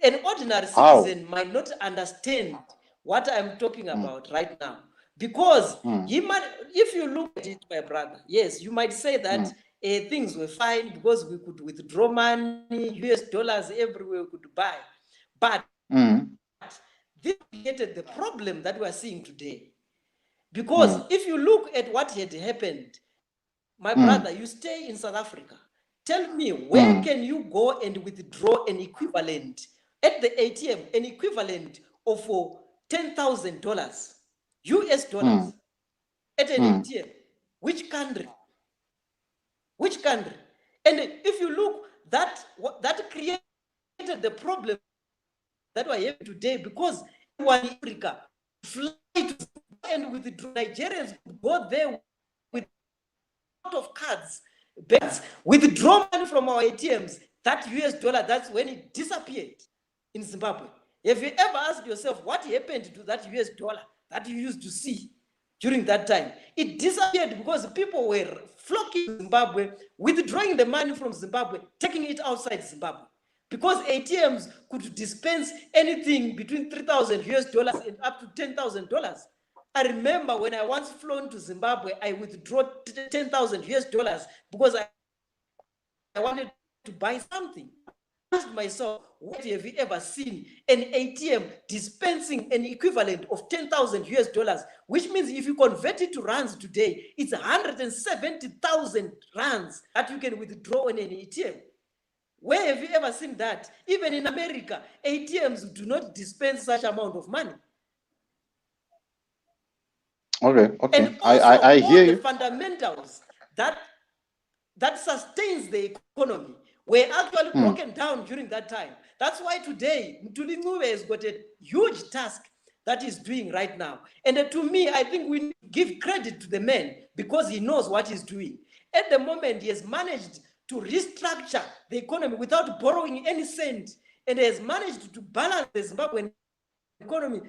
S2: An ordinary citizen might not understand what I'm talking about right now, because he might, if you look at it, my brother, yes, you might say that things were fine because we could withdraw money, US dollars everywhere we could buy. But this created the problem that we are seeing today. Because if you look at what had happened, my brother, you stay in South Africa. Tell me, where can you go and withdraw an equivalent at the ATM, an equivalent of $10,000 US dollars at an ATM? Which country? Which country? And if you look, that created the problem that we have today, because one in Africa fly to and withdraw. Nigerians go there with a lot of cards, banks, withdraw money from our ATMs. That US dollar, that's when it disappeared in Zimbabwe. Have you ever asked yourself what happened to that US dollar that you used to see during that time? It disappeared because people were flocking to Zimbabwe, withdrawing the money from Zimbabwe, taking it outside Zimbabwe. Because ATMs could dispense anything between $3,000 US and up to $10,000. I remember when I once flown to Zimbabwe, I withdrew $10,000 US because I wanted to buy something. I asked myself, what have you ever seen an ATM dispensing an equivalent of $10,000 US, which means if you convert it to rands today, it's 170,000 rands that you can withdraw in an ATM. Where have you ever seen that? Even in America, ATMs do not dispense such amount of money.
S1: Okay.
S2: And also,
S1: I hear you.
S2: The fundamentals that sustains the economy were actually broken down during that time. That's why today, Mthuli Ncube has got a huge task that he's doing right now. And to me, I think we need to give credit to the man because he knows what he's doing. At the moment, he has managed to restructure the economy without borrowing any cent, and has managed to balance the Zimbabwean economy,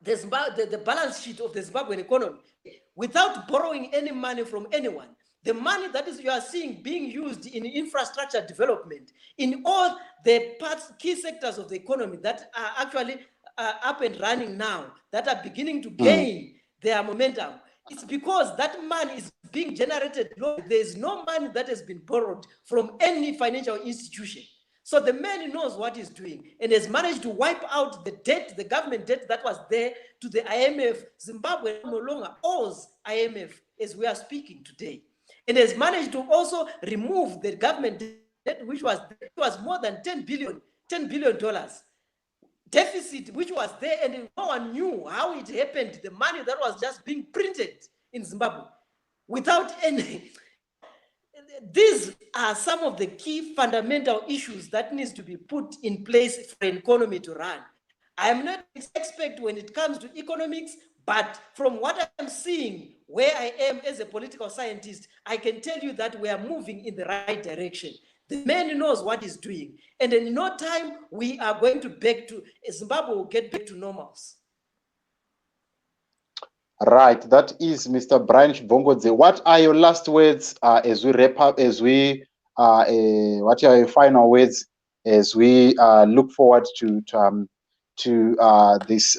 S2: the balance sheet of the Zimbabwean economy, without borrowing any money from anyone. The money that you are seeing being used in infrastructure development, in all the key sectors of the economy that are actually up and running now, that are beginning to gain their momentum, it's because that money is being generated. There is no money that has been borrowed from any financial institution. So the man knows what he's doing and has managed to wipe out the debt, the government debt that was there to the IMF. Zimbabwe no longer owes IMF as we are speaking today. And has managed to also remove the government debt, which was more than $10 billion deficit, which was there, and no one knew how it happened. The money that was just being printed in Zimbabwe without any. These are some of the key fundamental issues that needs to be put in place for an economy to run. I am not expert when it comes to economics, but from what I'm seeing, where I am as a political scientist, I can tell you that we are moving in the right direction. The man knows what he's doing. And in no time, we are going to Zimbabwe will get back to normals.
S1: Right, that is Mr. Brian Bongos. What are your last words as we wrap up, what are your final words as we look forward to this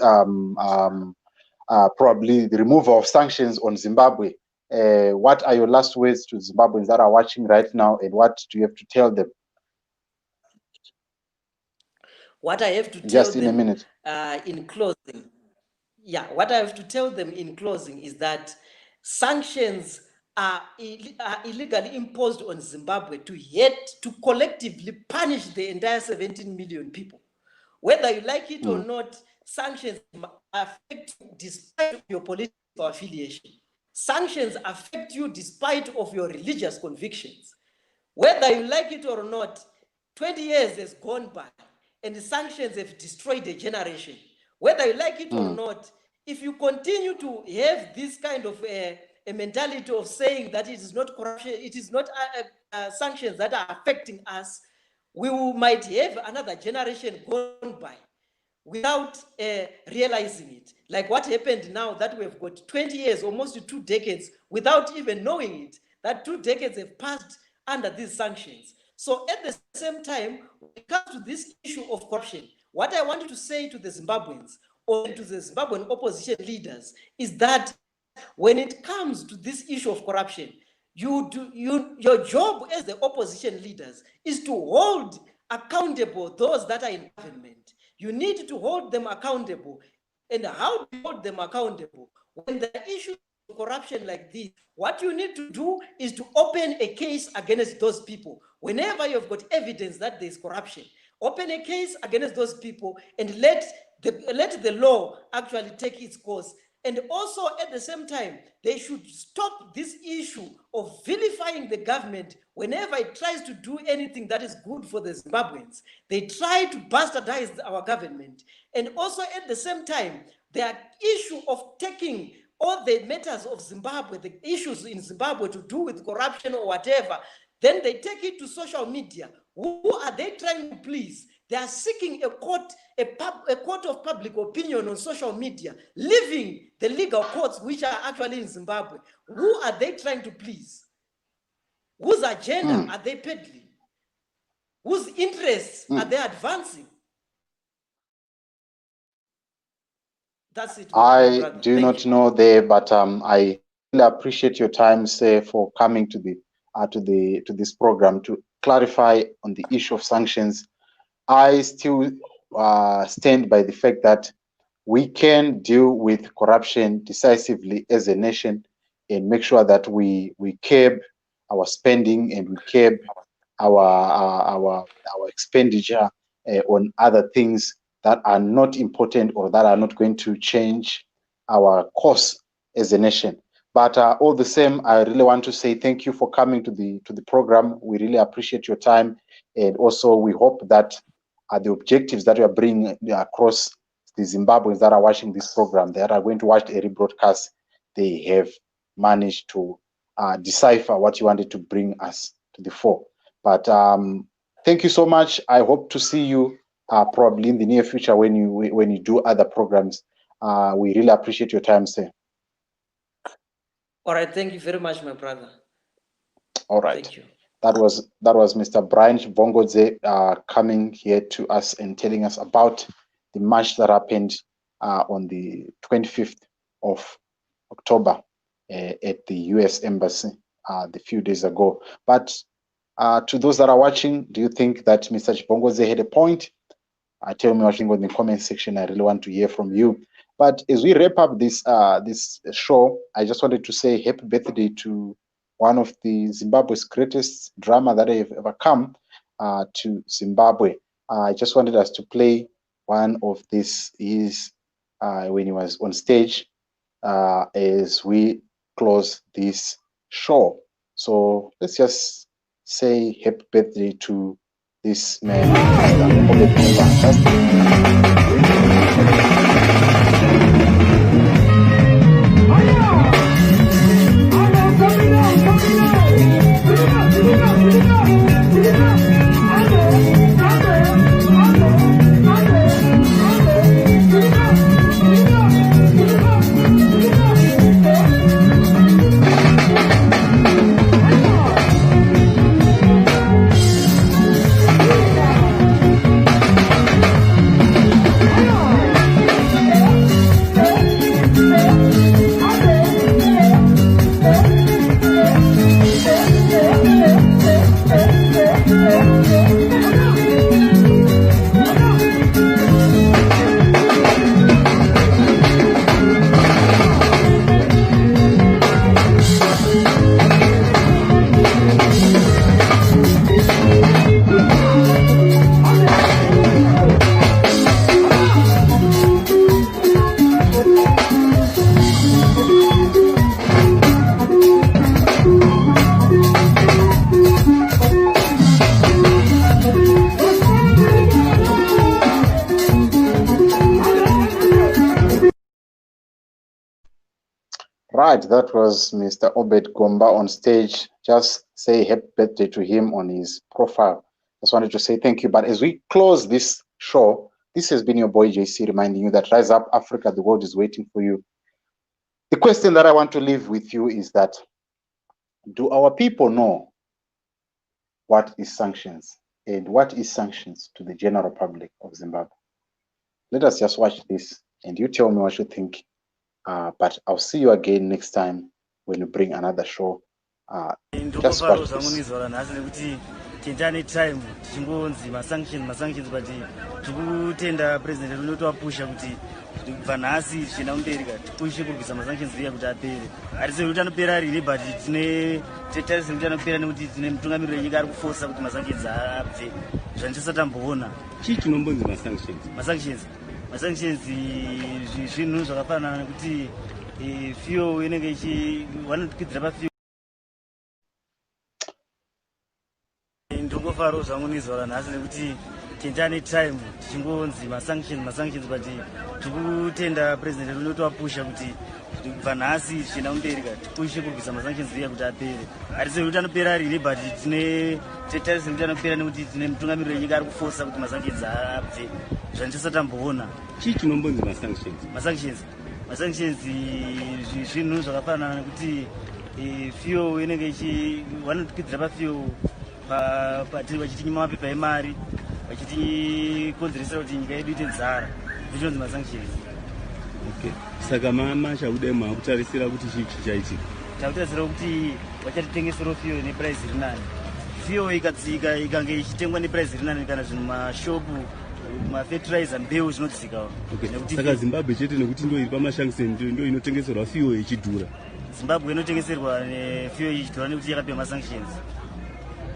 S1: probably the removal of sanctions on Zimbabwe? What are your last words to Zimbabweans that are watching right now, and what do you have to tell them?
S2: What I have to tell
S1: just
S2: them
S1: in a minute
S2: in closing, what I have to tell them in closing is that sanctions are illegally imposed on Zimbabwe to collectively punish the entire 17 million people. Whether you like it or not, sanctions affect you despite your political affiliation. Sanctions affect you despite of your religious convictions. Whether you like it or not, 20 years has gone by and the sanctions have destroyed a generation. Whether you like it or not, if you continue to have this kind of a mentality of saying that it is not corruption, it is not sanctions that are affecting us, we might have another generation gone by without realizing it. Like what happened now that we've got 20 years, almost 2 decades, without even knowing it, that 2 decades have passed under these sanctions. So at the same time, when it comes to this issue of corruption, what I wanted to say to the Zimbabweans or to the Zimbabwean opposition leaders is that when it comes to this issue of corruption, your job as the opposition leaders is to hold accountable those that are in government. You need to hold them accountable. And how to hold them accountable? When the issue of corruption like this, what you need to do is to open a case against those people. Whenever you've got evidence that there's corruption, open a case against those people and let the law actually take its course. And also at the same time, they should stop this issue of vilifying the government whenever it tries to do anything that is good for the Zimbabweans. They try to bastardize our government. And also at the same time, the issue of taking all the matters of Zimbabwe, the issues in Zimbabwe to do with corruption or whatever, then they take it to social media. Who are they trying to please? They are seeking a court of public opinion on social media, leaving the legal courts which are actually in Zimbabwe. Who are they trying to please? Whose agenda are they peddling? Whose interests are they advancing? That's it.
S1: I do not know there, but I really appreciate your time, sir, for coming to this program to clarify on the issue of sanctions. I still stand by the fact that we can deal with corruption decisively as a nation and make sure that we curb our spending and we curb our expenditure on other things that are not important or that are not going to change our course as a nation. But all the same, I really want to say thank you for coming to the program. We really appreciate your time, and also we hope that the objectives that we are bringing across the Zimbabweans that are watching this program, that are going to watch the rebroadcast, they have managed to decipher what you wanted to bring us to the fore. But thank you so much. I hope to see you probably in the near future when you do other programs. We really appreciate your time, sir.
S2: All right, thank you very much, my brother.
S1: All right.
S2: Thank you.
S1: That was Mr. Brian Bongos coming here to us and telling us about the march that happened on the 25th of October at the U.S. Embassy a few days ago. But to those that are watching, do you think that Mr. Bongos had a point? Tell me what you think in the comment section. I really want to hear from you. But as we wrap up this show, I just wanted to say happy birthday to one of the Zimbabwe's greatest drama that have ever come to Zimbabwe. I just wanted us to play one of his when he was on stage as we close this show. So let's just say happy birthday to this man. right, that was Mr. Obed Gomba on stage. Just say happy birthday to him on his profile. Just wanted to say thank you. But as we close this show, this has been your boy JC reminding you that Rise Up Africa, the world is waiting for you. The question that I want to leave with you is that, do our people know what is sanctions and what is sanctions to the general public of Zimbabwe? Let us just watch this and you tell me what you think. But I'll see you again next time when we bring another show. Just watch this.
S4: Tendani time chingonzi masanctions but tikutenda president unotoa pusha kuti vanhasi tichenda mubereka tipushe kurwisa masanctions iya kuti apere hatisiri kuti anopera rini but tarisiri kuti anopera nekuti tine mutungamiriri wenyika ari kufosa kuti masanctions abve zvandisatamboona chii chinombonzi masanctions zvinhu zvakafanana nekuti fuel inenge vanotwidzira pafuel. Ndongofaro zvangu nizora nhasi nekuti tendani time tichingonzi masanctions but tikutenda president unotoa pusha kuti vanhasi tichenda mubereka tipushe kurwisa masanctions iya kuti apere hatisiri kuti anopera rini but tarisiri kuti anopera nekuti tine mutungamiriri wenyika ari kufosa kuti masanctions abve zvandisatamboona chii chinombonzi masanctions zvinhu zvakafanana nekuti fuel inenge vanotwidzira pafuel vachitinyima mapepa emari vachitikonzeresera kuti nyika yedu ite nzara zvichonzi masanctions.
S5: Okay. Saka mama chakudai makutarisira kuti chii chichaitika?
S4: Takutarisira kuti vachatitengesera fuel neprice iri nani. Fuel ikange ichitengwa neprice iri nani kana zvinhu mashopu mafertilizer mbeu zvinodzikawo.
S5: Okay. Saka Zimbabwe chete nekuti ndo iri pamashankiseni ndo inotengeserwa fuel ichidhura.
S4: Zimbabwe inotengeserwa fuel ichidhura nekuti yakapiwa masanctions.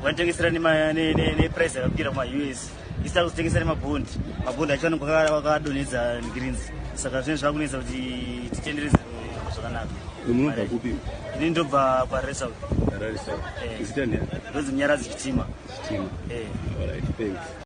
S4: Vanotengesera neprice yakakwira kuma-US isita kutengesera nemabondi acho anenge akadonhedza greens saka zvinenge zvakunetsa kuti titendereze zvakanaka.
S5: Munobva kupi?
S4: Ini ndobva kwaRare South.
S5: Zita ndiyani?
S4: Ndonzi Munyaradzi Chitima.
S5: All right, thanks.